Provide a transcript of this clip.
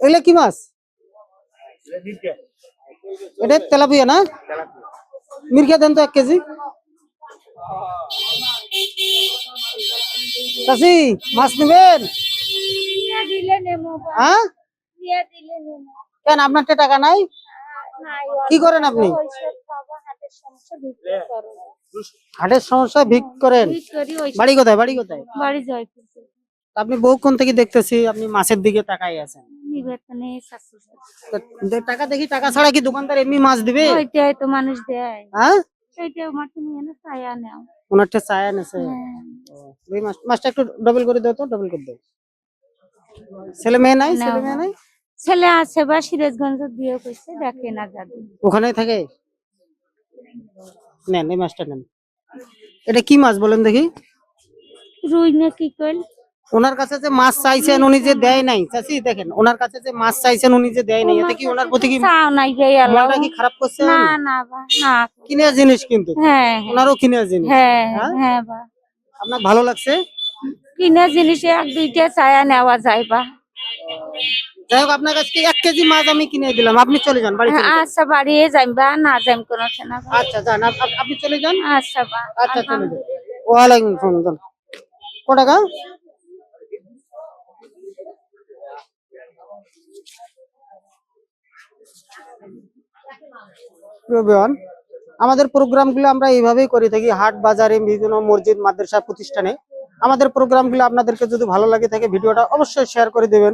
এগুলা কি মাছ? এটা তেলাপিয়া না? মির্গা দেন তো 1 কেজি। চাচি মাছ নেবেন? হ্যাঁ কেন আপনার টাকা নাই? কি করেন আপনি? হাটের সমস্যা ভিক করেন? বাড়ি কোথায়? বাড়ি কোথায়? বাড়ি জয়পুর। আপনি বহুক্ষণ থেকে দেখতেছি আপনি মাছের দিকে তাকাই আছেন। টাকা দেখি, টাকা ছাড়া কি দোকানদার এমনি মাছ দিবে? ওইটাই তো মানুষ দেয়। হ্যাঁ সেইটাই মাটি নিয়ে না ছায়া নাও। ওনারটা চায় নেছে। দুই মাছটা একটু ডবল করে দাও তো, ডবল করে দাও। ছেলে মেয়ে নাই? ছেলে মেয়ে নাই? ছেলে আছে বা সিরাজগঞ্জ বিয়ে করছে, দেখে না যাবে। ওখানেই থাকে? নেন এই মাছটা নেন। এটা কি মাছ বলেন দেখি? রুই না কি কইল? ওনার কাছে যে মাছ চাইছেন উনি যে দেয় নাই, চাচি দেখেন ওনার কাছে যে মাছ চাইছেন উনি যে দেয় নাই, এতে কি ওনার প্রতি কি চাও নাই রে আল্লাহ? মনটা কি খারাপ করছেন? না না বা না। কিনে জিনিস কিন্তু হ্যাঁ ওনারও কিনে জিনিস। হ্যাঁ হ্যাঁ বা আপনার ভালো লাগছে? কিনে জিনিসে 1-2টা ছায়া নেওয়া যায় বা। যাই হোক আপনার কাছে 1 কেজি মাছ আমি কিনে দিলাম, আপনি চলে যান বাড়ি চলে যান। আচ্ছা বাড়িয়ে যাইবা না যাইম কোন না। আচ্ছা যান, আপনি চলে যান। আচ্ছা বা। আচ্ছা চলে যান। ওয়ালাইকুম আসসালাম। কত টাকা? আমাদের প্রোগ্রামগুলো আমরা এইভাবেই করে থাকি, হাট বাজারে, বিভিন্ন মসজিদ মাদ্রাসা প্রতিষ্ঠানে। আমাদের প্রোগ্রামগুলো আপনাদেরকে যদি ভালো লাগে থাকে ভিডিওটা অবশ্যই শেয়ার করে দেবেন।